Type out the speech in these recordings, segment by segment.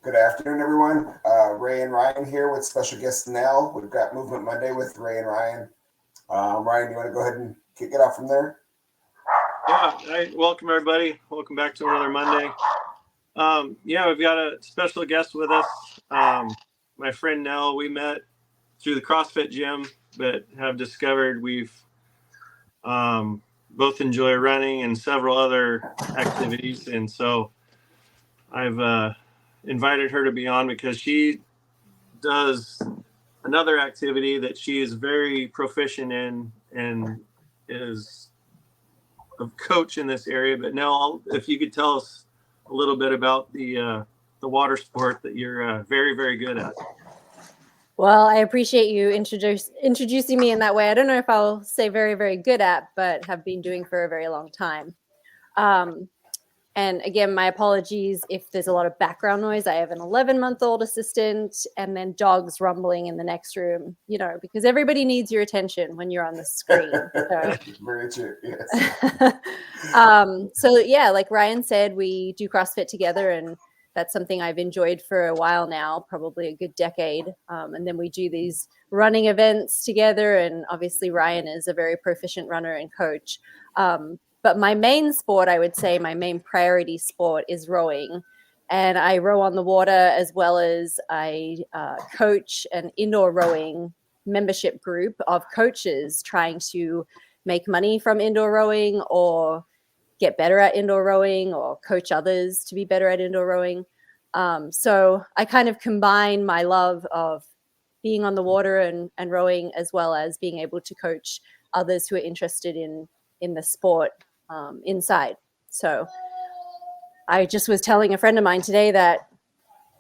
Good afternoon, everyone. Ray and Ryan here with special guest Nell. We've got Movement Monday with Ray and Ryan. Ryan, do you want to go ahead and kick it off from there? Yeah, welcome everybody. Welcome back to another Monday. We've got a special guest with us. My friend Nell. We met through the CrossFit gym, but have discovered we've both enjoy running and several other activities, and so I've invited her to be on because she does another activity that she is very proficient in and is a coach in this area. But Nell, if you could tell us a little bit about the water sport that you're very, very good at. Well, I appreciate you introducing me in that way. I don't know if I'll say very, very good at, but have been doing for a very long time. And again, my apologies if there's a lot of background noise. I have an 11-month-old assistant and then dogs rumbling in the next room, because everybody needs your attention when you're on the screen. So. Very true, yes. So yeah, like Ryan said, we do CrossFit together, and that's something I've enjoyed for a while now, probably a good decade. And then we do these running events together. And obviously Ryan is a very proficient runner and coach. But my main sport, I would say my main priority sport is rowing. And I row on the water, as well as I coach an indoor rowing membership group of coaches trying to make money from indoor rowing or get better at indoor rowing or coach others to be better at indoor rowing. So I kind of combine my love of being on the water and rowing, as well as being able to coach others who are interested in the sport inside. So I just was telling a friend of mine today that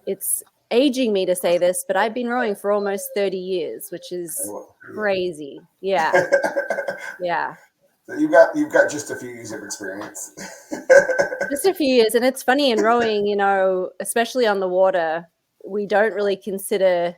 it's aging me to say this, but I've been rowing for almost 30 years, which is crazy. Yeah. Yeah. So you've got just a few years of experience. Just a few years. And it's funny in rowing, especially on the water, we don't really consider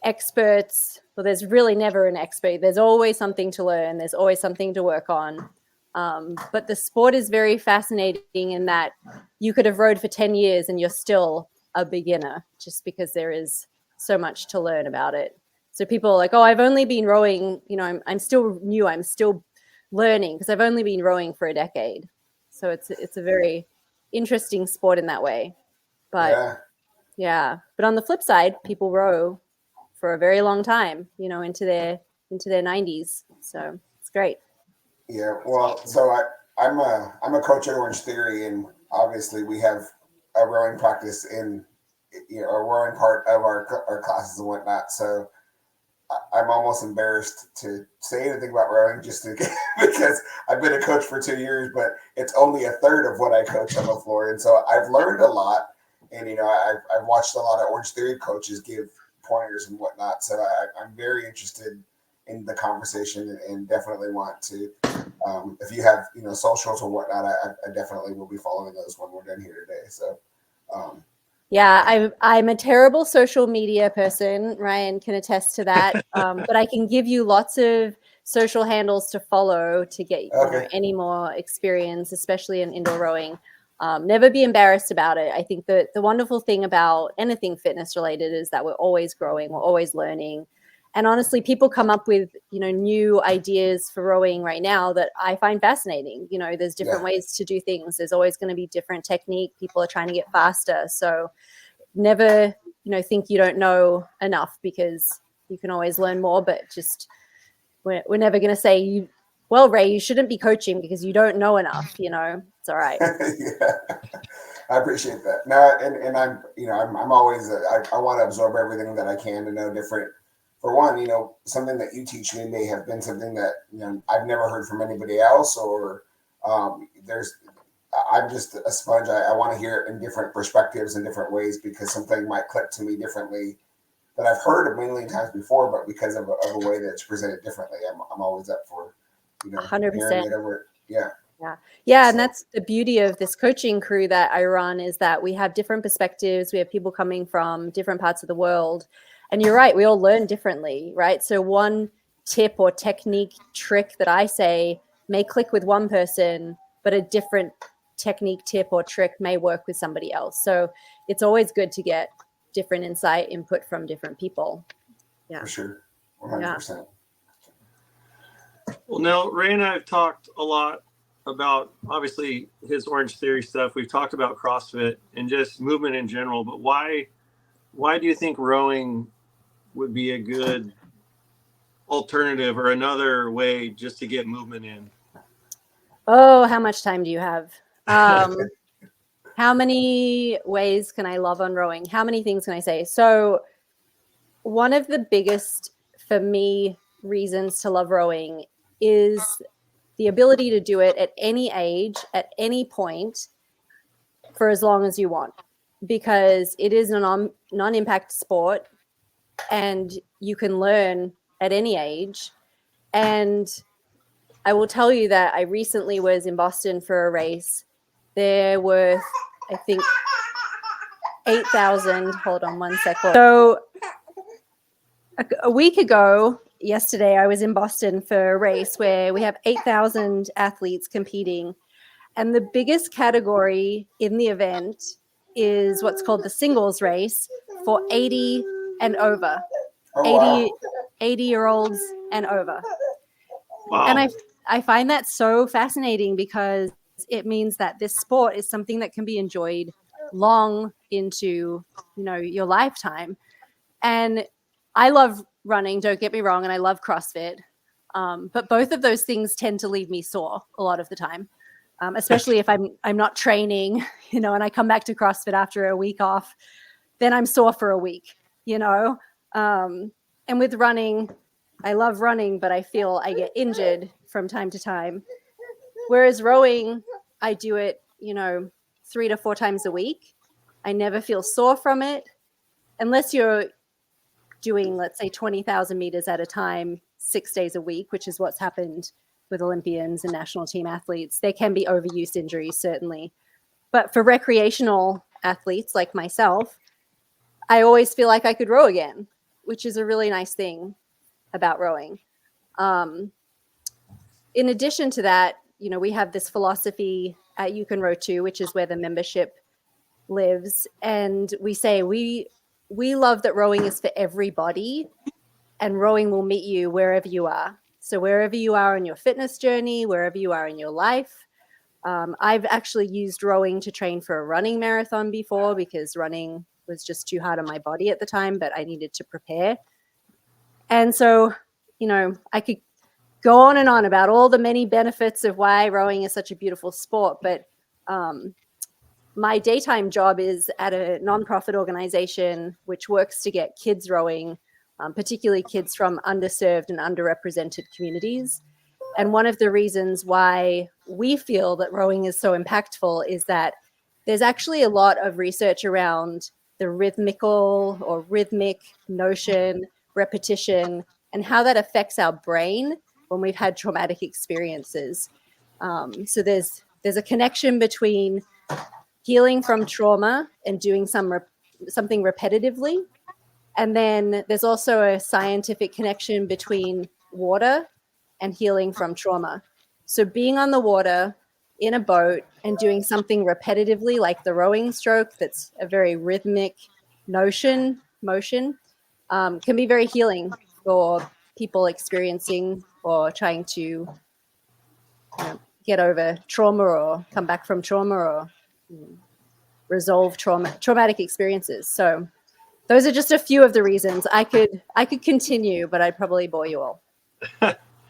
experts. Well, there's really never an expert. There's always something to learn. There's always something to work on. But the sport is very fascinating in that you could have rowed for 10 years and you're still a beginner, just because there is so much to learn about it. So people are like, oh, I've only been rowing, I'm still new. I'm still learning because I've only been rowing for a decade. So it's a very interesting sport in that way. But yeah. But on the flip side, people row for a very long time, into their 90s. So it's great. Yeah, well, so I'm a coach at Orange Theory, and obviously we have a rowing practice in a rowing part of our classes and whatnot. So I'm almost embarrassed to say anything about rowing, just because I've been a coach for 2 years, but it's only a third of what I coach on the floor, and so I've learned a lot, and I've watched a lot of Orange Theory coaches give pointers and whatnot. So I'm very interested in the conversation and definitely want to. If you have socials or whatnot, I definitely will be following those when we're done here today. So. Yeah, I'm a terrible social media person. Ryan can attest to that. But I can give you lots of social handles to follow to get any more experience, especially in indoor rowing. Never be embarrassed about it. I think that the wonderful thing about anything fitness related is that we're always growing, we're always learning. And honestly, people come up with, new ideas for rowing right now that I find fascinating. There's different ways to do things. There's always going to be different technique. People are trying to get faster. So never, think you don't know enough, because you can always learn more. But just we're never going to say, well, Ray, you shouldn't be coaching because you don't know enough. It's all right. Yeah, I appreciate that. No, and I'm always I want to absorb everything that I can to know different. For one, something that you teach me may have been something that I've never heard from anybody else, or I'm just a sponge. I want to hear it in different perspectives and different ways, because something might click to me differently that I've heard a million times before, but because of a way that it's presented differently, I'm always up for 100%. hearing it over. Yeah. Yeah. And that's the beauty of this coaching crew that I run, is that we have different perspectives. We have people coming from different parts of the world. And you're right, we all learn differently, right? So one tip or technique, trick that I say may click with one person, but a different technique, tip, or trick may work with somebody else. So it's always good to get different input from different people. Yeah. For sure. 100%. Well, now Ray and I have talked a lot about obviously his Orange Theory stuff. We've talked about CrossFit and just movement in general, but why do you think rowing would be a good alternative or another way just to get movement in? Oh, how much time do you have? How many ways can I love on rowing? How many things can I say? So one of the biggest, for me, reasons to love rowing is the ability to do it at any age, at any point, for as long as you want, because it is a non-impact sport and you can learn at any age. And I will tell you that I recently was in Boston for a race. There were, I think, 8,000. Hold on one second. So a week ago, yesterday, I was in Boston for a race where we have 8,000 athletes competing. And the biggest category in the event is what's called the singles race for 80 and over. Oh, 80-year-olds and over. Wow. And I find that so fascinating because it means that this sport is something that can be enjoyed long into, your lifetime. And I love running, don't get me wrong, and I love CrossFit. But both of those things tend to leave me sore a lot of the time, especially if I'm not training, and I come back to CrossFit after a week off, then I'm sore for a week, And with running, I love running, but I feel I get injured from time to time. Whereas rowing, I do it, 3 to 4 times a week. I never feel sore from it, unless you're doing, let's say, 20,000 meters at a time, 6 days a week, which is what's happened with Olympians and national team athletes. There can be overuse injuries, certainly. But for recreational athletes like myself, I always feel like I could row again, which is a really nice thing about rowing. In addition to that, we have this philosophy at You Can Row Too, which is where the membership lives. And we say we love that rowing is for everybody, and rowing will meet you wherever you are. So wherever you are on your fitness journey, wherever you are in your life. I've actually used rowing to train for a running marathon before because running was just too hard on my body at the time, but I needed to prepare. And so, I could go on and on about all the many benefits of why rowing is such a beautiful sport. But my daytime job is at a nonprofit organization which works to get kids rowing, particularly kids from underserved and underrepresented communities. And one of the reasons why we feel that rowing is so impactful is that there's actually a lot of research around the rhythmic notion, repetition, and how that affects our brain when we've had traumatic experiences. So there's a connection between healing from trauma and doing something repetitively. And then there's also a scientific connection between water and healing from trauma. So being on the water in a boat and doing something repetitively, like the rowing stroke, that's a very rhythmic motion, can be very healing for people experiencing or trying to get over trauma or come back from trauma or resolve traumatic experiences. So those are just a few of the reasons. I could continue, but I'd probably bore you all.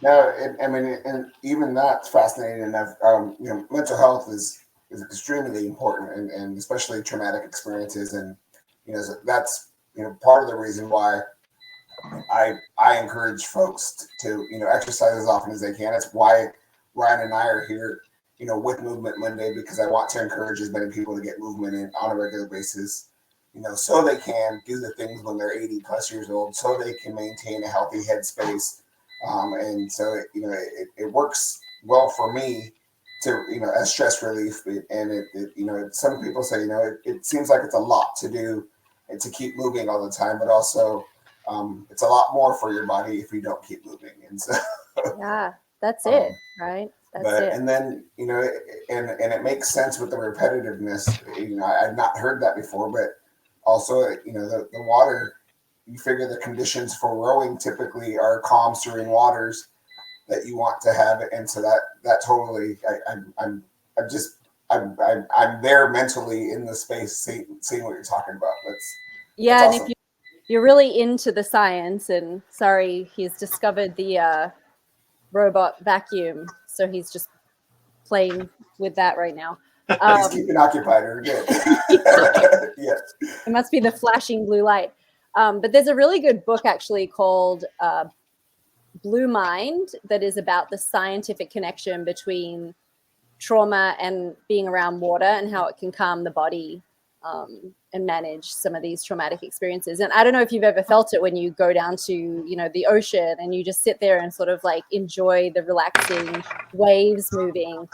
No, and even that's fascinating enough. Mental health is extremely important, and especially traumatic experiences, and that's part of the reason why I encourage folks to exercise as often as they can. It's why Ryan and I are here, with Movement Monday, because I want to encourage as many people to get movement in on a regular basis, so they can do the things when they're 80 plus years old, so they can maintain a healthy headspace. And so, it works well for me to, as stress relief. And some people say, it seems like it's a lot to do and to keep moving all the time, but also it's a lot more for your body if you don't keep moving. And so, yeah, that's it, right? That's it. And then, and it makes sense with the repetitiveness. I've not heard that before, but also, the water, you figure the conditions for rowing typically are calm, serene waters that you want to have. And so that totally, I'm there mentally in the space, seeing what you're talking about. Yeah. That's And awesome. if you're really into the science, and sorry, he's discovered the robot vacuum. So he's just playing with that right now. He's keeping occupied. Or good. Yeah. It must be the flashing blue light. But there's a really good book actually called Blue Mind that is about the scientific connection between trauma and being around water and how it can calm the body and manage some of these traumatic experiences. And I don't know if you've ever felt it when you go down to, the ocean and you just sit there and sort of like enjoy the relaxing waves moving.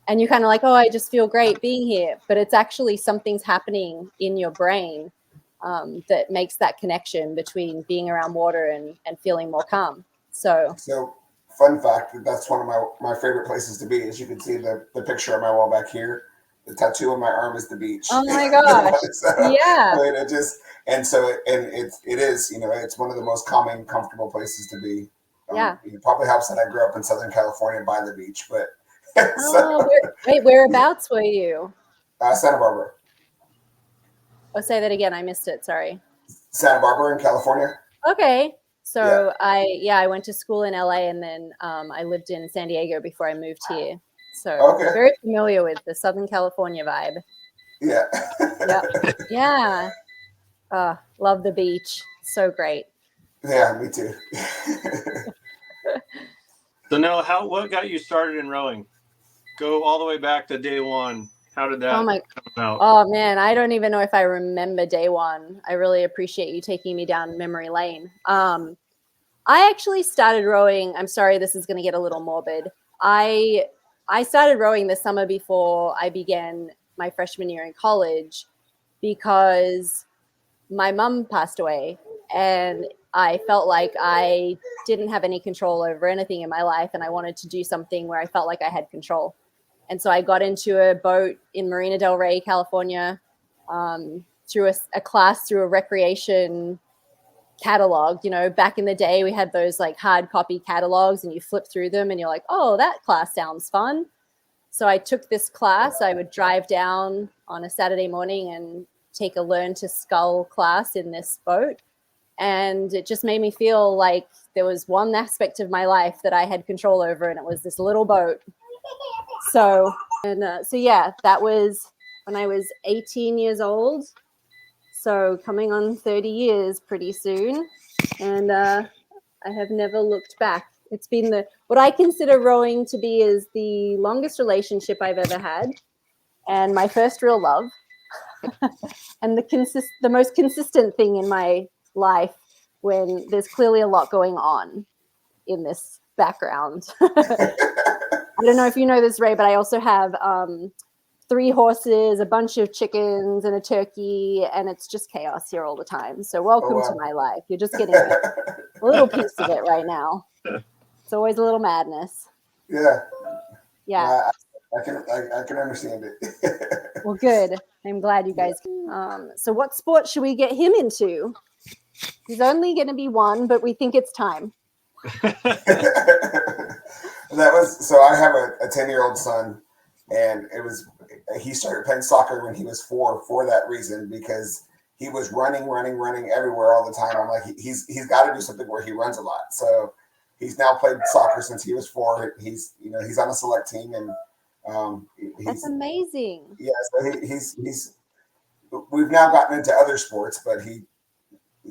And you're kind of like, oh, I just feel great being here. But it's actually something's happening in your brain that makes that connection between being around water and feeling more calm. So fun fact, that's one of my favorite places to be. As you can see the picture on my wall back here, the tattoo on my arm is the beach. Oh my gosh. Yeah. I mean, it is, it's one of the most calming, comfortable places to be. Yeah. It probably helps that I grew up in Southern California by the beach, but whereabouts were you? Santa Barbara. Oh, say that again. I missed it. Sorry. Santa Barbara in California. Okay. So I went to school in LA, and then I lived in San Diego before I moved here. So very familiar with the Southern California vibe. Yeah. Yeah. Love the beach. So great. Yeah, me too. So Nell, what got you started in rowing? Go all the way back to day one. How did that come about? Oh man, I don't even know if I remember day one. I really appreciate you taking me down memory lane. I actually started rowing. I'm sorry, this is going to get a little morbid. I started rowing the summer before I began my freshman year in college because my mom passed away, and I felt like I didn't have any control over anything in my life, and I wanted to do something where I felt like I had control. And so I got into a boat in Marina del Rey, California, through a class through a recreation catalog. Back in the day, we had those like hard copy catalogs, and you flip through them and you're like, oh, that class sounds fun. So I took this class. I would drive down on a Saturday morning and take a learn to scull class in this boat. And it just made me feel like there was one aspect of my life that I had control over, and it was this little boat. So yeah, that was when I was 18 years old. So coming on 30 years pretty soon. And I have never looked back. It's been what I consider rowing to be is the longest relationship I've ever had, and my first real love, and the most consistent thing in my life when there's clearly a lot going on in this background. I don't know if you know this, Ray, but I also have 3 horses, a bunch of chickens, and a turkey, and it's just chaos here all the time. So welcome to my life. You're just getting a little piece of it right now. It's always a little madness. Yeah. Yeah. I can understand it. Well, good. I'm glad you guys. So what sport should we get him into? He's only going to be 1, but we think it's time. So I have a 10-year-old son, and he started playing soccer when he was 4 for that reason, because he was running everywhere all the time. I'm like, he's got to do something where he runs a lot. So he's now played soccer since he was 4. He's on a select team, and that's amazing. Yeah, so we've now gotten into other sports, but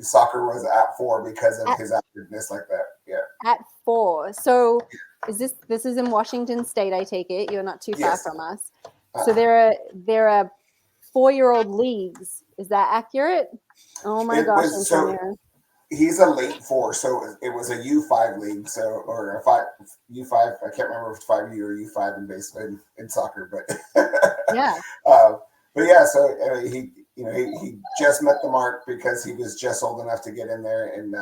soccer was at 4 because of his activeness like that. Yeah. At 4. So this is in Washington State, I take it. You're not too far from us. So there are 4-year-old leagues. Is that accurate? Oh my gosh. He's a late 4, so it was a U5 league, or a U5. I can't remember if it's 5U or U5 in baseball in soccer, but yeah. But yeah, so he just met the mark because he was just old enough to get in there, and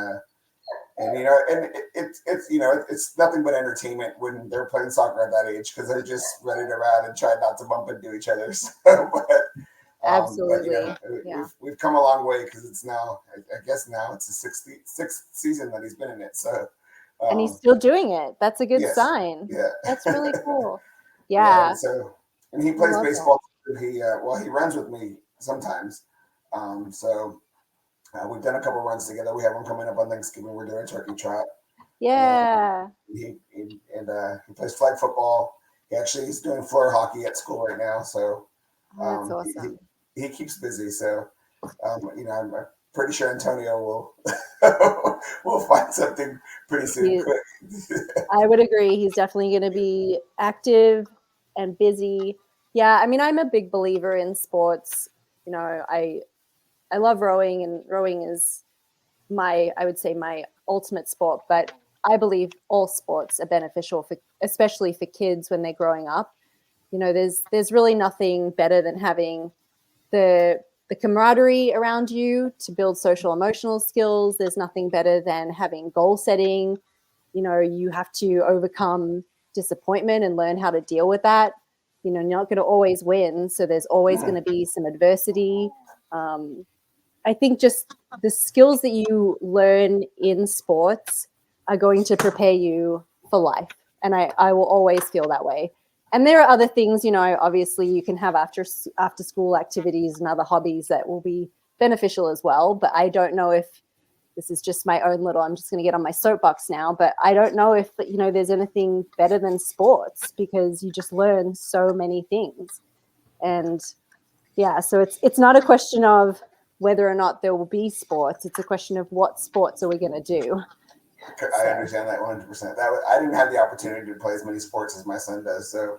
And it's it's nothing but entertainment when they're playing soccer at that age because they're just running around and trying not to bump into each other. So, but Absolutely. Yeah. we've come a long way because it's now I guess now it's the sixth season that he's been in it. So And he's still doing it. That's a good yes, sign. yeah, That's really cool. yeah. Yeah. And he I plays love that. baseball. He he runs with me sometimes. So we've done a couple runs together. We have one coming up on Thanksgiving. We're doing a turkey trot. And Yeah. he plays flag football. He actually is doing floor hockey at school right now. So Oh, that's um, awesome. he keeps busy. So I'm pretty sure Antonio will will find something pretty soon. He, I would agree. He's definitely going to be active and busy. Yeah, I mean, I'm a big believer in sports. You know, I love rowing, and rowing is I would say my ultimate sport. But I believe all sports are beneficial for, especially for kids when they're growing up. You know, there's really nothing better than having the camaraderie around you to build social emotional skills. There's nothing better than having goal setting. You know, you have to overcome disappointment and learn how to deal with that. You know, you're not going to always win, so there's always going to be some adversity. I think just the skills that you learn in sports are going to prepare you for life. And I will always feel that way. And there are other things, you know, obviously you can have after school activities and other hobbies that will be beneficial as well. But I don't know if this is just my own little, I'm just going to get on my soapbox now, but I don't know if, you know, there's anything better than sports because you just learn so many things. And yeah, so it's not a question of whether or not there will be sports. It's a question of what sports are we going to do. I understand that 100%. I didn't have the opportunity to play as many sports as my son does, so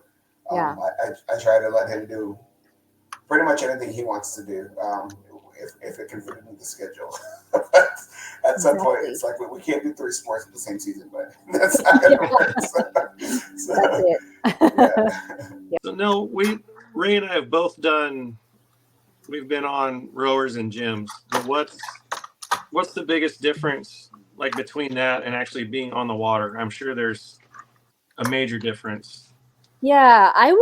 Yeah. I try to let him do pretty much anything he wants to do, if it can fit into the schedule. At some point, it's like we can't do 3 sports in the same season, but that's not going to work. So, That's it. yeah. So no, Ray and I have both we've been on rowers and gyms, but what's the biggest difference like between that and actually being on the water? I'm sure there's a major difference. Yeah, I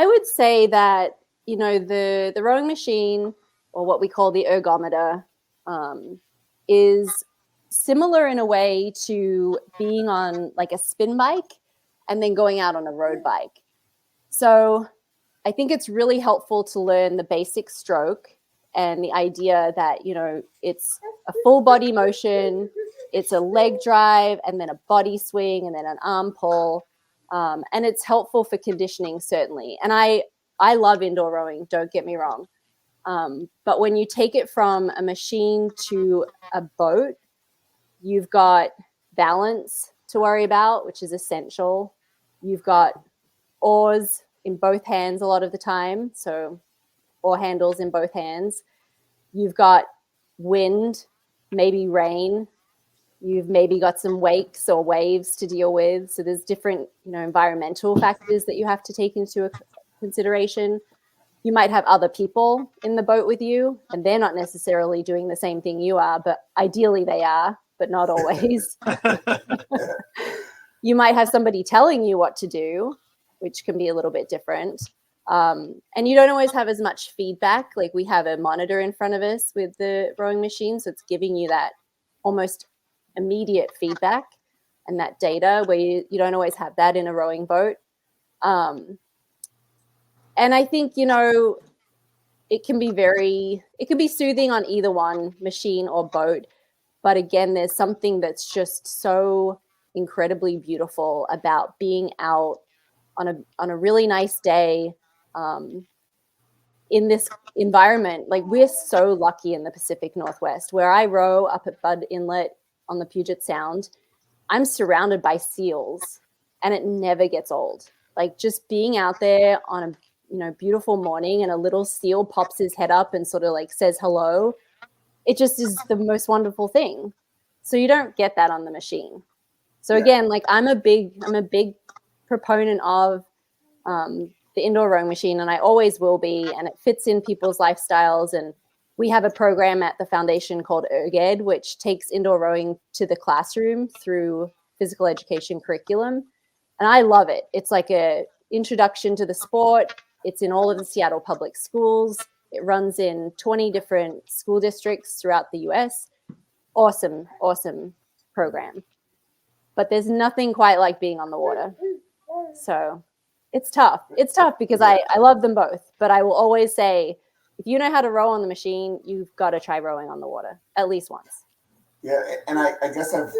would say that, you know, the rowing machine, or what we call the ergometer, is similar in a way to being on like a spin bike and then going out on a road bike. So I think it's really helpful to learn the basic stroke and the idea that, you know, it's a full body motion, it's a leg drive, and then a body swing, and then an arm pull. And it's helpful for conditioning, certainly. And I love indoor rowing, don't get me wrong. But when you take it from a machine to a boat, you've got balance to worry about, which is essential. You've got oars in both hands a lot of the time, so oar handles in both hands. You've got wind, maybe rain. You've maybe got some wakes or waves to deal with. So there's different, you know, environmental factors that you have to take into consideration. You might have other people in the boat with you, and they're not necessarily doing the same thing you are, but ideally they are, but not always. You might have somebody telling you what to do, which can be a little bit different. And you don't always have as much feedback. Like we have a monitor in front of us with the rowing machine, so it's giving you that almost immediate feedback and that data where you don't always have that in a rowing boat. And I think, you know, it can be soothing on either one, machine or boat. But again, there's something that's just so incredibly beautiful about being out on a really nice day, in this environment. Like we're so lucky in the Pacific Northwest, where I row up at Bud Inlet on the Puget Sound. I'm surrounded by seals, and it never gets old. Like just being out there on a, you know, beautiful morning and a little seal pops his head up and sort of like says hello. It just is the most wonderful thing. So you don't get that on the machine. So again, like I'm a big proponent of the indoor rowing machine, and I always will be, and it fits in people's lifestyles. And we have a program at the foundation called ERGED, which takes indoor rowing to the classroom through physical education curriculum. And I love it. It's like a introduction to the sport. It's in all of the Seattle public schools. It runs in 20 different school districts throughout the US. Awesome, awesome program. But there's nothing quite like being on the water. So it's tough. It's tough because I love them both. But I will always say, if you know how to row on the machine, you've got to try rowing on the water at least once. Yeah, and I guess I've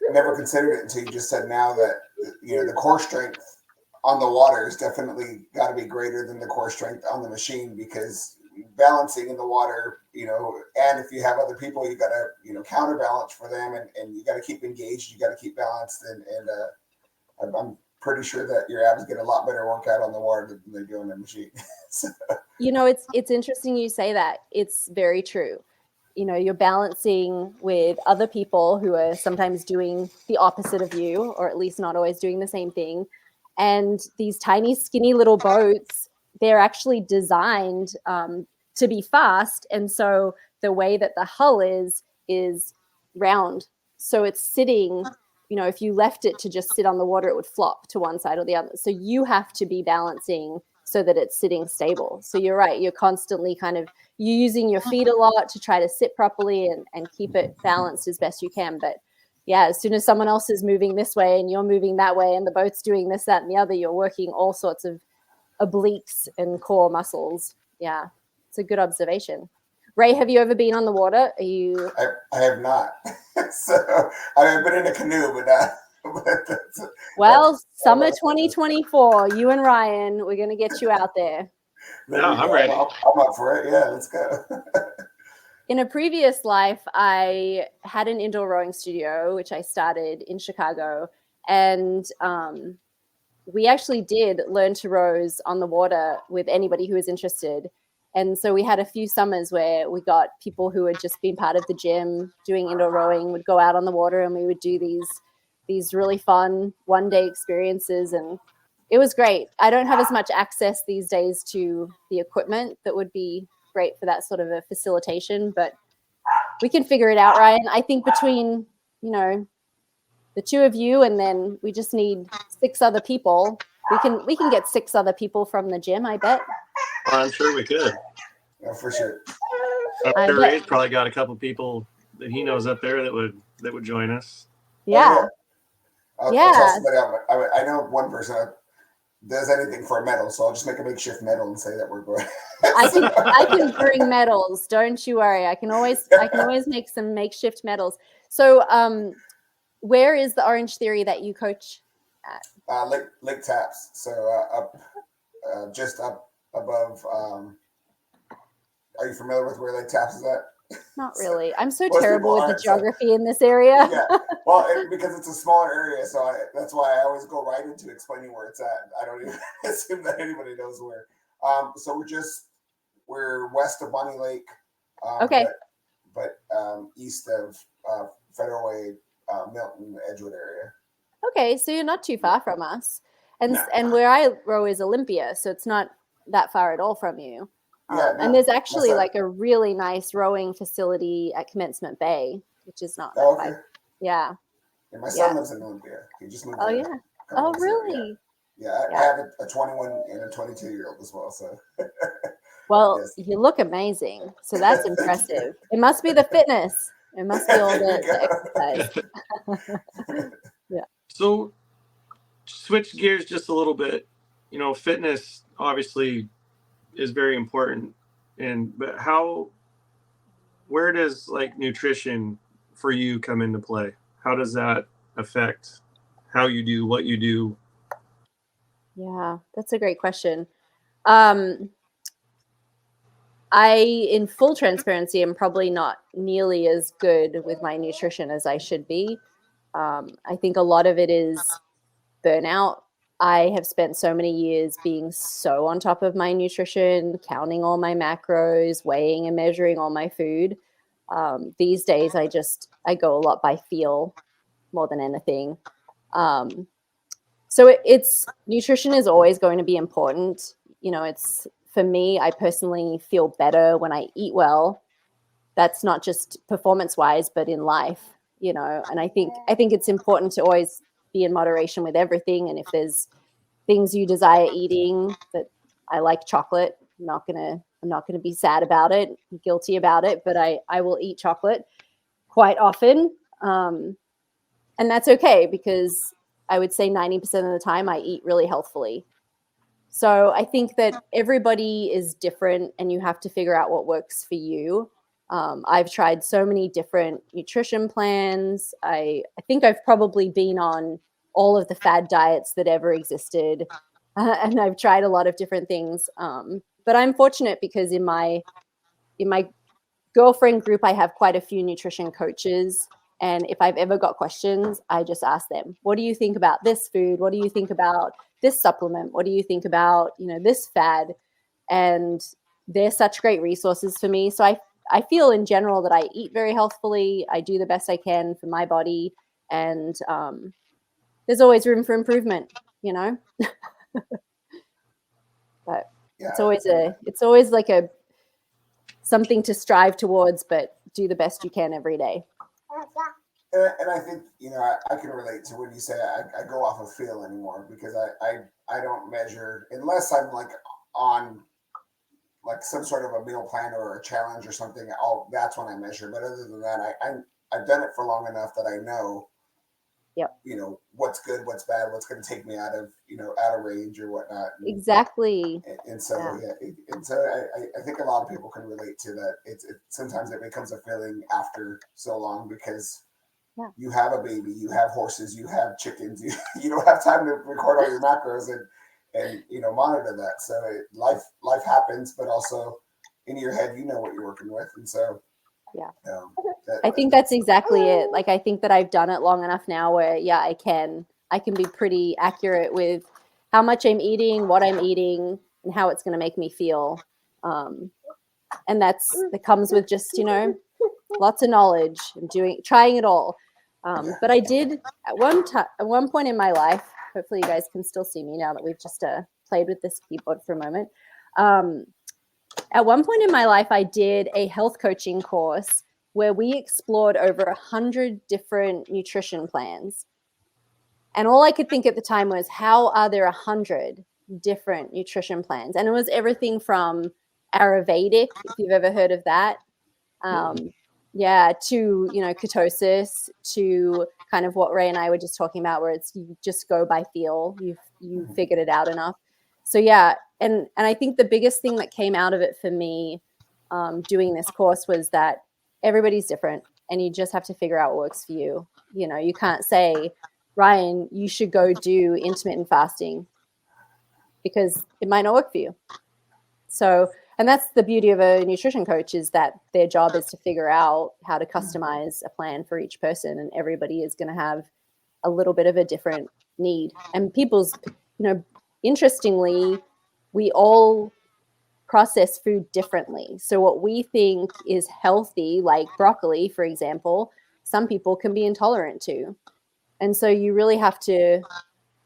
never considered it until you just said now that, the core strength on the water is definitely got to be greater than the core strength on the machine, because balancing in the water, and if you have other people, you got to, counterbalance for them, and you got to keep engaged, you got to keep balanced, and I'm pretty sure that your abs get a lot better workout on the water than they do on the machine. So. It's interesting you say that. It's very true. You're balancing with other people who are sometimes doing the opposite of you, or at least not always doing the same thing. And these tiny, skinny little boats, they're actually designed to be fast. And so the way that the hull is round. So it's sitting, if you left it to just sit on the water, it would flop to one side or the other. So you have to be balancing so that it's sitting stable. So you're right. You're constantly you're using your feet a lot to try to sit properly and keep it balanced as best you can. But yeah, as soon as someone else is moving this way and you're moving that way and the boat's doing this, that, and the other, you're working all sorts of obliques and core muscles. Yeah, it's a good observation. Ray, have you ever been on the water? Are you? I have not. So I've been in a canoe, but not. Well, summer 2024, you and Ryan, we're going to get you out there. Yeah, I'm ready. I'm up for it. Yeah, let's go. In a previous life, I had an indoor rowing studio, which I started in Chicago. And we actually did learn to rows on the water with anybody who was interested. And so we had a few summers where we got people who had just been part of the gym doing indoor rowing, would go out on the water, and we would do these really fun one-day experiences. And it was great. I don't have as much access these days to the equipment that would be great for that sort of a facilitation, but we can figure it out, Ryan. I think between, the two of you, and then we just need 6 other people. We can get 6 other people from the gym, I bet. I'm sure we could. Yeah, for sure. I'm sure Ray's probably got a couple people that he knows up there that would join us. Yeah. I'll test somebody out. I know one person does anything for a medal, so I'll just make a makeshift medal and say that we're going. I can bring medals. Don't you worry. I can always make some makeshift medals. So, where is the Orange Theory that you coach at? Lake Taps. So up, just up above. Are you familiar with where Lake Taps is at? Not really. I'm so terrible with the geography in this area. Yeah, well, because it's a smaller area, so that's why I always go right into explaining where it's at. I don't even assume that anybody knows where. So we're west of Bonnie Lake. Okay. But east of Federal Way, Milton, Edgewood area. Okay, so you're not too far from us, and No. and where I row is Olympia, so it's not that far at all from you. And there's actually like a really nice rowing facility at Commencement Bay, which is not that far. Yeah. And my son lives in Olympia. He just moved. Oh yeah. Oh really? Yeah, I have a 21 and a 22-year-old as well. So. Well, yes. You look amazing, so that's impressive. It must be the fitness. It must be all the exercise. Yeah. So, switch gears just a little bit. Fitness obviously is very important, but where does nutrition for you come into play? How does that affect how you do what you do? Yeah, that's a great question. In full transparency, I'm probably not nearly as good with my nutrition as I should be. I think a lot of it is burnout. I have spent so many years being so on top of my nutrition, counting all my macros, weighing and measuring all my food. These days, I go a lot by feel more than anything. So nutrition is always going to be important. It's for me, I personally feel better when I eat well. that's not just performance wise, but in life, you know. And I think it's important to always be in moderation with everything. And if there's things you desire eating, that I like chocolate, I'm not gonna be sad about it, guilty about it, but I will eat chocolate quite often. And that's okay, because I would say 90% of the time I eat really healthfully. So I think that everybody is different and you have to figure out what works for you. I've tried so many different nutrition plans. I think I've probably been on all of the fad diets that ever existed. And I've tried a lot of different things. But I'm fortunate because in my girlfriend group, I have quite a few nutrition coaches. And if I've ever got questions, I just ask them, what do you think about this food? What do you think about this supplement? What do you think about, this fad? And they're such great resources for me. So I feel in general that I eat very healthfully. I do the best I can for my body. And there's always room for improvement, but Yeah. it's always like something to strive towards, but do the best you can every day. And I think, I can relate to when you say I go off of feel anymore, because I don't measure unless I'm like on like some sort of a meal plan or a challenge or something. That's when I measure. But other than that, I've done it for long enough that I know, Yep. What's good, what's bad, what's going to take me out of range or whatnot. Exactly. And so, and so I think a lot of people can relate to that. Sometimes it becomes a feeling after so long, because you have a baby, you have horses, you have chickens, you don't have time to record all your macros and monitor that. So life happens, but also in your head, what you're working with. And so, I think that's exactly it. Like, I think that I've done it long enough now where, I can be pretty accurate with how much I'm eating, what I'm eating, and how it's going to make me feel. And that comes with just, lots of knowledge and trying it all. But I did at one point in my life, hopefully you guys can still see me now that we've just played with this keyboard for a moment. At one point in my life, I did a health coaching course where we explored over 100 different nutrition plans. And all I could think at the time was, how are there 100 different nutrition plans? And it was everything from Ayurvedic, if you've ever heard of that, to, ketosis, to kind of what Ray and I were just talking about, where it's you just go by feel, you figured it out enough. So and I think the biggest thing that came out of it for me doing this course was that everybody's different, and you just have to figure out what works for you. You can't say, Ryan, you should go do intermittent fasting, because it might not work for you. So, and that's the beauty of a nutrition coach, is that their job is to figure out how to customize a plan for each person, and everybody is going to have a little bit of a different need. And people's, interestingly, we all process food differently. So what we think is healthy, like broccoli, for example, some people can be intolerant to. And so you really have to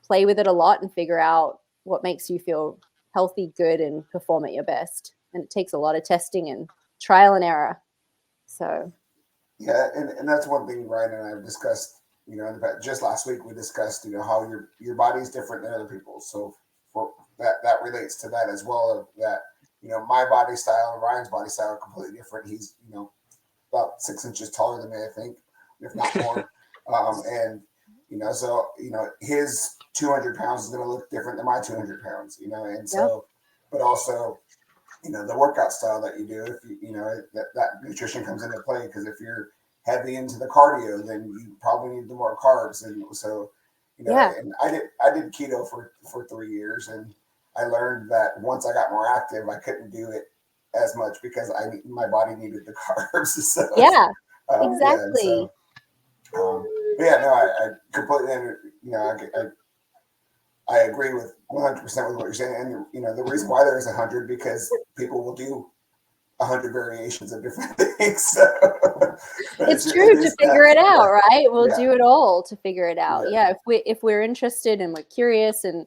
play with it a lot and figure out what makes you feel healthy, good, and perform at your best. And it takes a lot of testing and trial and error. So and that's one thing Ryan and I have discussed. In the past, just last week we discussed how your body's different than other people's. So for that relates to that as well. That my body style and Ryan's body style are completely different. He's about 6 inches taller than me, I think, if not more. And so his 200 pounds is going to look different than my 200 pounds. And so, but also, the workout style that you do, if that nutrition comes into play, because if you're heavy into the cardio, then you probably need the more carbs. And so, and I did keto for 3 years, and I learned that once I got more active, I couldn't do it as much because my body needed the carbs. So, exactly. I completely, I agree with 100% with what you're saying. And, the reason why there's 100, because people will do 100 variations of different things. So it's true to figure it out, right? We'll do it all to figure it out. If we're interested and we're curious, and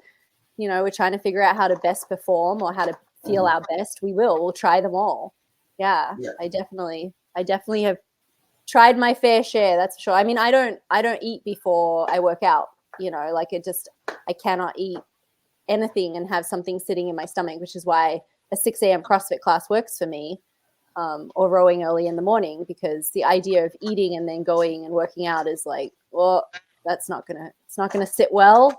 we're trying to figure out how to best perform or how to feel our best, we'll try them all. I definitely I definitely have tried my fair share, that's for sure. I mean, I don't eat before I work out, like I cannot eat anything and have something sitting in my stomach, which is why a 6 a.m. CrossFit class works for me, or rowing early in the morning, because the idea of eating and then going and working out is like, well, it's not gonna sit well,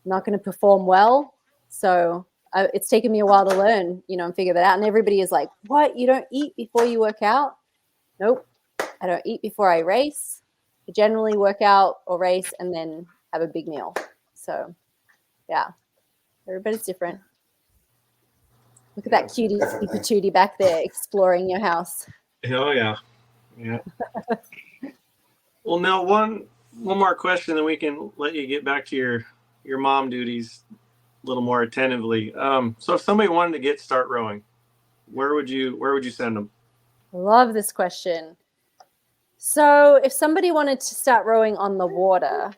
I'm not gonna perform well. So it's taken me a while to learn, and figure that out. And everybody is like, what? You don't eat before you work out? Nope. I don't eat before I race. I generally work out or race and then have a big meal. So, yeah, everybody's different. Look at that cutie patootie back there exploring your house. Oh, yeah. Yeah. Well, Nell, one more question, then we can let you get back to your mom duties a little more attentively. So if somebody wanted to start rowing, where would you send them? Love this question. So if somebody wanted to start rowing on the water,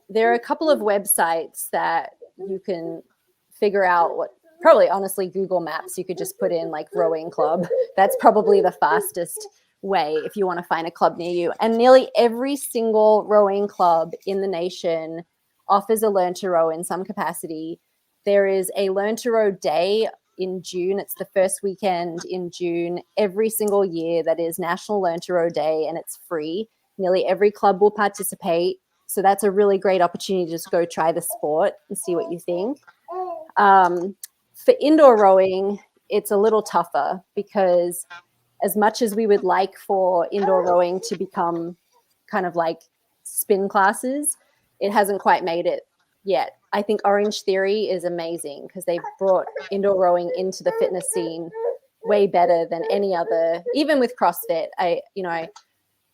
there are a couple of websites that you can figure out probably honestly Google Maps. You could just put in like rowing club. That's probably the fastest way if you want to find a club near you. And nearly every single rowing club in the nation offers a learn to row in some capacity. There is a learn to row day in June. It's the first weekend in June every single year. That is National Learn to Row Day, and it's free. Nearly every club will participate. So that's a really great opportunity to just go try the sport and see what you think. For indoor rowing, it's a little tougher, because as much as we would like for indoor rowing to become kind of like spin classes, it hasn't quite made it yet. I think Orange Theory is amazing because they've brought indoor rowing into the fitness scene way better than any other, even with CrossFit. I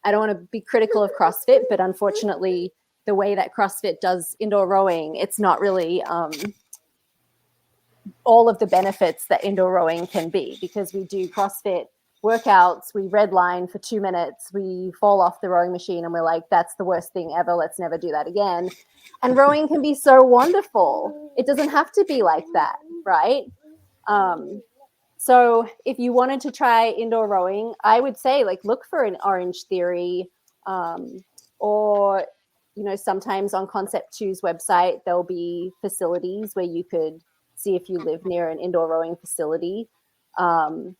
don't want to be critical of CrossFit, but unfortunately, the way that CrossFit does indoor rowing, it's not really all of the benefits that indoor rowing can be, because we do CrossFit workouts, we redline for 2 minutes, we fall off the rowing machine and we're like, that's the worst thing ever, let's never do that again. And rowing can be so wonderful. It doesn't have to be like that, right? So if you wanted to try indoor rowing, I would say like look for an Orange Theory, or sometimes on Concept 2's website there'll be facilities where you could see if you live near an indoor rowing facility. I'm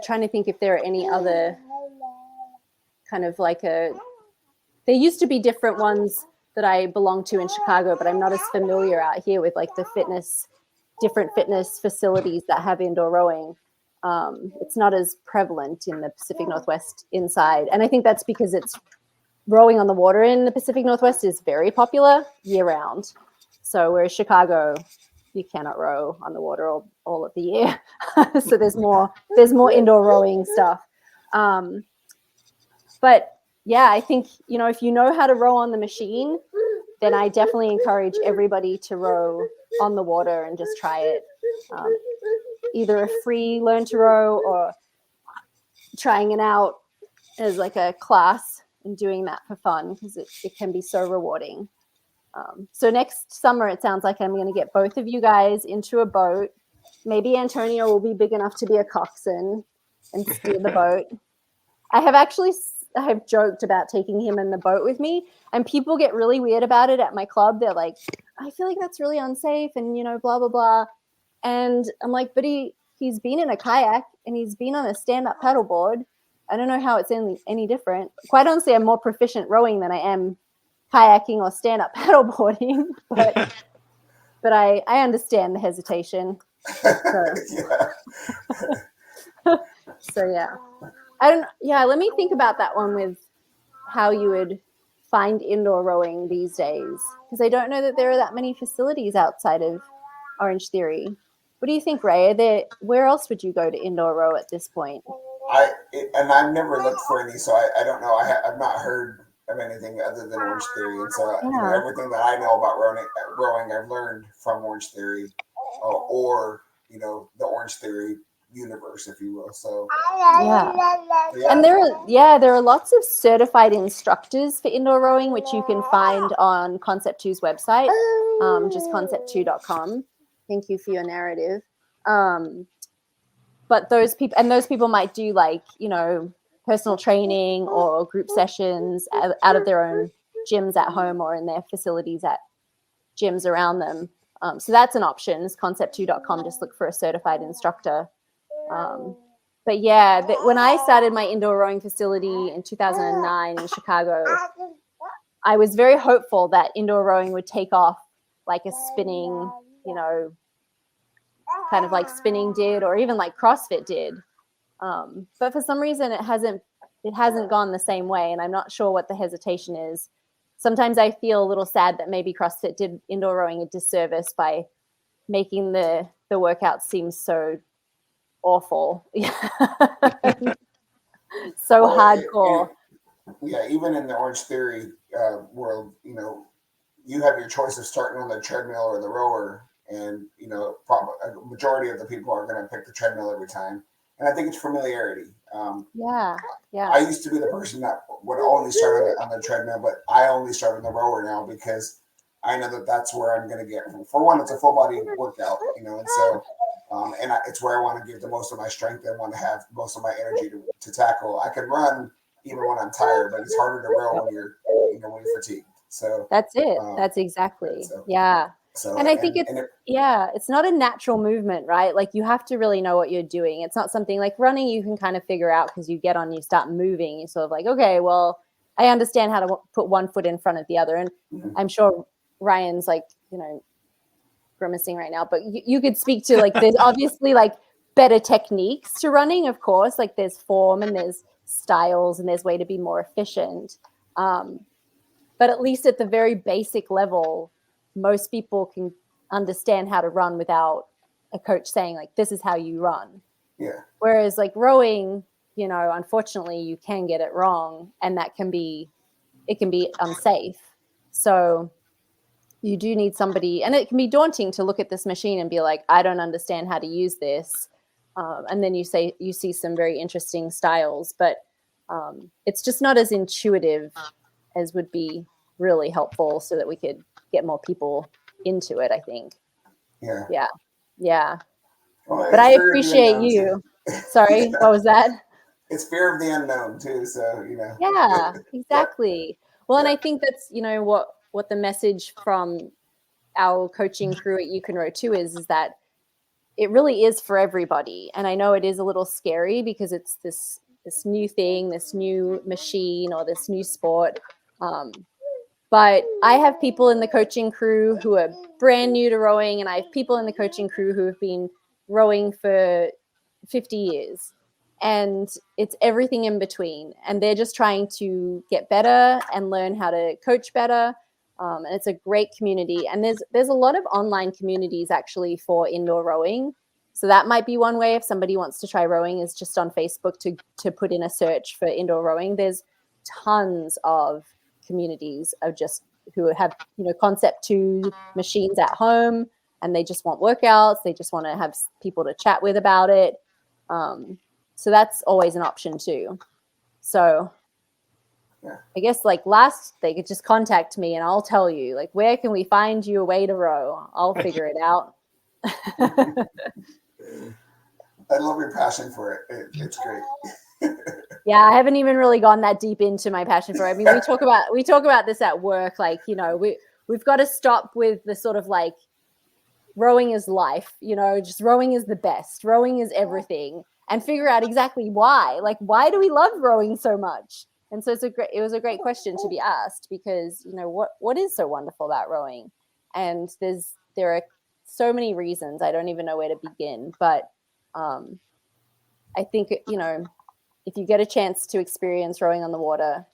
trying to think if there are any other kind of like there used to be different ones that I belong to in Chicago, but I'm not as familiar out here with like the different fitness facilities that have indoor rowing. It's not as prevalent in the Pacific Northwest inside. And I think that's because rowing on the water in the Pacific Northwest is very popular year round. So whereas Chicago, you cannot row on the water all of the year. So there's more indoor rowing stuff. But yeah, I think, if you know how to row on the machine, then I definitely encourage everybody to row on the water and just try it. Either a free learn to row or trying it out as like a class and doing that for fun, because it can be so rewarding. So next summer, it sounds like I'm going to get both of you guys into a boat. Maybe Antonio will be big enough to be a coxswain and steer the boat. I have joked about taking him in the boat with me, and people get really weird about it at my club. They're like, I feel like that's really unsafe and, blah, blah, blah. And I'm like, but he's been in a kayak and he's been on a stand-up paddleboard. I don't know how it's any different. Quite honestly, I'm more proficient rowing than I am kayaking or stand-up paddleboarding, but I understand the hesitation. So, so yeah. Let me think about that one with how you would find indoor rowing these days, because I don't know that there are that many facilities outside of Orange Theory. What do you think, Ray? Where else would you go to indoor row at this point? I've never looked for any, so I don't know. I've not heard of anything other than Orange Theory, and so everything that I know about rowing, I've learned from Orange Theory, or the Orange Theory universe, if you will. So and there are lots of certified instructors for indoor rowing, which you can find on Concept 2's website, just concept2.com. Thank you for your narrative. but those people might do like, personal training or group sessions out of their own gyms at home or in their facilities at gyms around them. So that's an option. It's concept2.com. Just look for a certified instructor. But yeah, when I started my indoor rowing facility in 2009 in Chicago, I was very hopeful that indoor rowing would take off like a spinning, kind of like spinning did, or even like CrossFit did. But for some reason it hasn't gone the same way, and I'm not sure what the hesitation is. Sometimes I feel a little sad that maybe CrossFit did indoor rowing a disservice by making the workout seem so awful. So hardcore. Yeah, even in the Orange Theory world, you have your choice of starting on the treadmill or the rower, and probably a majority of the people are going to pick the treadmill every time. And I think it's familiarity. Yeah. I used to be the person that would only start on the treadmill, but I only start on the rower now because I know that that's where I'm going to get. For one, it's a full body workout, and so it's where I want to give the most of my strength and want to have most of my energy to tackle. I can run even when I'm tired, but it's harder to row when you're fatigued. So that's it. That's exactly. Yeah. So, and I think it's not a natural movement, right? Like you have to really know what you're doing. It's not something like running you can kind of figure out because you get on, you start moving. You're sort of like, okay, well, I understand how to put one foot in front of the other. And I'm sure Ryan's like, grimacing right now, but you could speak to like, there's obviously like better techniques to running, of course, like there's form and there's styles and there's way to be more efficient. But at least at the very basic level, most people can understand how to run without a coach saying like, this is how you run. Yeah. Whereas like rowing, unfortunately you can get it wrong, and it can be unsafe. So you do need somebody, and it can be daunting to look at this machine and be like, I don't understand how to use this. And then you see some very interesting styles, but it's just not as intuitive as would be really helpful so that we could get more people into it, I think. Yeah. Well, but I appreciate you. Sorry, What was that? It's fear of the unknown too, so Yeah, exactly. Well, and I think that's what the message from our coaching crew at You Can Row Too is that it really is for everybody. And I know it is a little scary because it's this new thing, this new machine or this new sport. But I have people in the coaching crew who are brand new to rowing, and I have people in the coaching crew who have been rowing for 50 years. And it's everything in between. And they're just trying to get better and learn how to coach better. And it's a great community. And there's a lot of online communities actually for indoor rowing. So that might be one way if somebody wants to try rowing, is just on Facebook to put in a search for indoor rowing. There's tons of communities of just who have Concept 2 machines at home, and they just want workouts. They just want to have people to chat with about it. So that's always an option too. So I guess like they could just contact me and I'll tell you like, where can we find you a way to row? I'll figure it out. I love your passion for it. It's great. Yeah, I haven't even really gone that deep into my passion for it. I mean, we talk about this at work, like, we've got to stop with the sort of like rowing is life, just rowing is the best, rowing is everything, and figure out exactly why. Like, why do we love rowing so much? And so it was a great question to be asked, because what is so wonderful about rowing? And there are so many reasons. I don't even know where to begin, but I think if you get a chance to experience rowing on the water,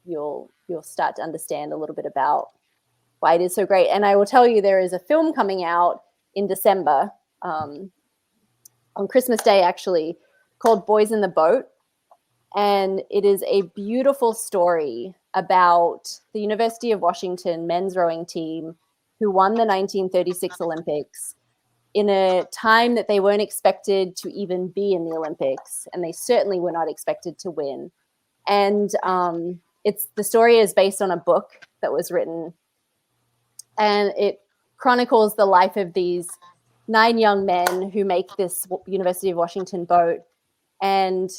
you'll start to understand a little bit about why it is so great. And I will tell you, there is a film coming out in December, on Christmas Day, actually, called Boys in the Boat. And it is a beautiful story about the University of Washington men's rowing team who won the 1936 Olympics in a time that they weren't expected to even be in the Olympics, and they certainly were not expected to win. And the story is based on a book that was written, and it chronicles the life of these 9 young men who make this University of Washington boat, and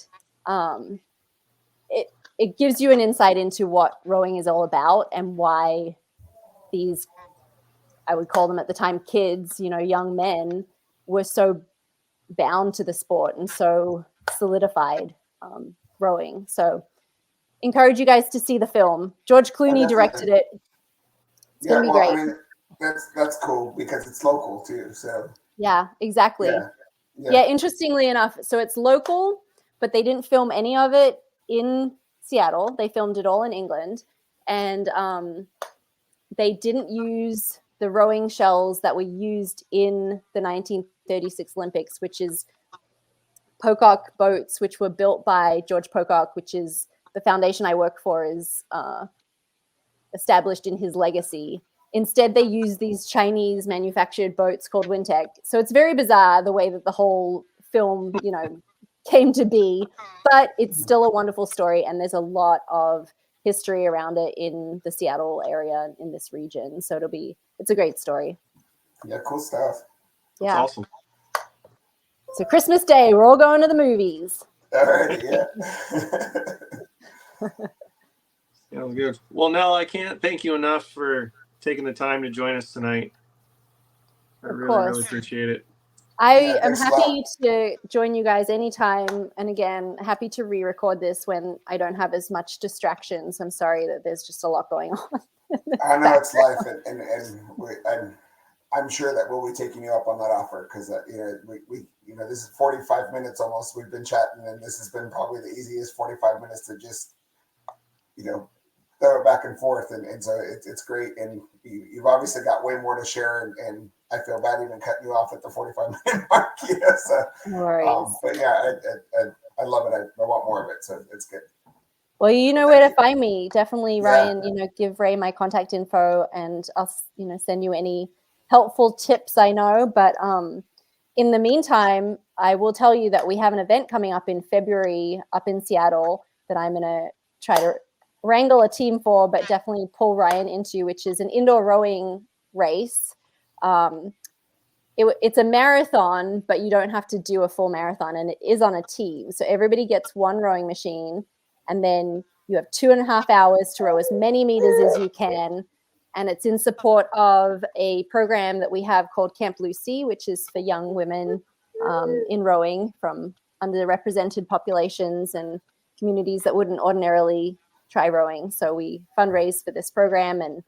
it gives you an insight into what rowing is all about and why these, I would call them at the time kids, young men, were so bound to the sport and so solidified rowing. So encourage you guys to see the film. George Clooney directed it. It's going to be great. I mean, that's cool because it's local too. So yeah, exactly. Yeah, interestingly enough, so it's local, but they didn't film any of it in Seattle. They filmed it all in England, and they didn't use the rowing shells that were used in the 1936 Olympics, which is Pocock boats, which were built by George Pocock, which is the foundation I work for, is established in his legacy. Instead, they use these Chinese manufactured boats called Wintec. So it's very bizarre the way that the whole film, came to be, but it's still a wonderful story. And there's a lot of history around it in the Seattle area, in this region. So it's a great story. Yeah, cool stuff. Yeah. That's awesome. So Christmas Day, we're all going to the movies. All right, yeah. Sounds good. Well, Nell, I can't thank you enough for taking the time to join us tonight. I really appreciate it. I am happy to join you guys anytime. And again, happy to re-record this when I don't have as much distractions. I'm sorry that there's just a lot going on. I know it's life, and I'm sure that we'll be taking you up on that offer because we this is 45 minutes almost. We've been chatting, and this has been probably the easiest 45 minutes to just throw it back and forth, and so it's great. And you've obviously got way more to share, and I feel bad even cutting you off at the 45-minute mark. So, no worries. But yeah, I love it. I want more of it, so it's good. Well, you know where to find me. Definitely, Ryan. Give Ray my contact info, and I'll send you any helpful tips I know. But in the meantime, I will tell you that we have an event coming up in February up in Seattle that I'm going to try to wrangle a team for, but definitely pull Ryan into, which is an indoor rowing race. It's a marathon, but you don't have to do a full marathon, and it is on a team. So everybody gets one rowing machine, and then you have 2.5 hours to row as many meters as you can. And it's in support of a program that we have called Camp Lucy, which is for young women in rowing from underrepresented populations and communities that wouldn't ordinarily try rowing. So we fundraise for this program, and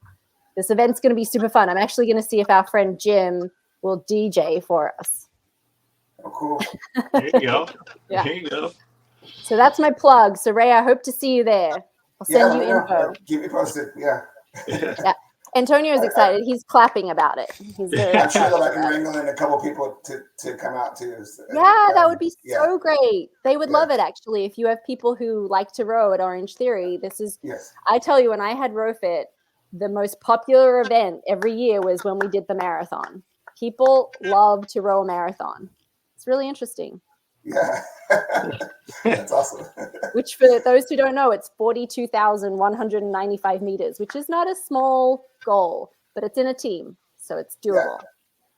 this event's going to be super fun. I'm actually going to see if our friend Jim will DJ for us. Oh, cool. There you go. Yeah. There you go. So that's my plug. So Ray, I hope to see you there. I'll send you info. Keep me posted. Yeah. Yeah. Antonio's excited. He's clapping about it. He's very I'm sure excited that I can wrangle in a couple people to come out too. So, that would be so great. They would love it, actually. If you have people who like to row at Orange Theory, this is, I tell you, when I had RowFit, the most popular event every year was when we did the marathon. People love to row a marathon. It's really interesting. Yeah. That's awesome. Which, for those who don't know, it's 42,195 meters, which is not a small goal, but it's in a team, so it's doable.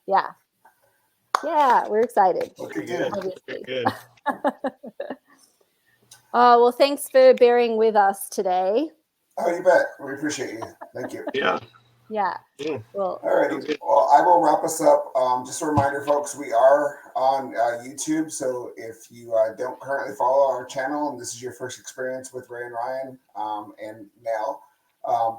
Yeah, we're excited. Okay, good. Obviously. Good. Well, thanks for bearing with us today. Oh, you bet. We appreciate you. Thank you. Yeah. Well, all right. Well, I will wrap us up. Just a reminder, folks, we are on YouTube. So if you don't currently follow our channel and this is your first experience with Ray and Ryan and Nell,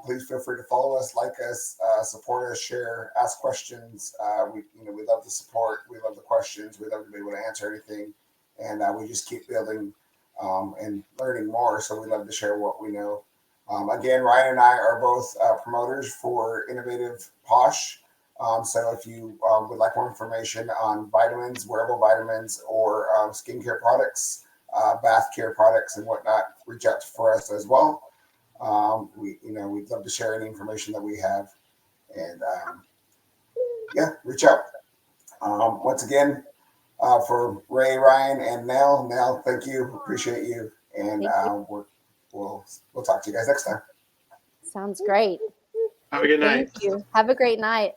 please feel free to follow us, like us, support us, share, ask questions. We love the support. We love the questions. We love to be able to answer anything. And we just keep building and learning more. So we love to share what we know. Again, Ryan and I are both promoters for Innovative Posh. So if you would like more information on vitamins, wearable vitamins, or skincare products, bath care products, and whatnot, reach out for us as well. We'd love to share any information that we have, and reach out. Once again, for Ray, Ryan, and Nell, thank you, appreciate you, and we'll talk to you guys next time. Sounds great. Have a good night. Thank you. Have a great night.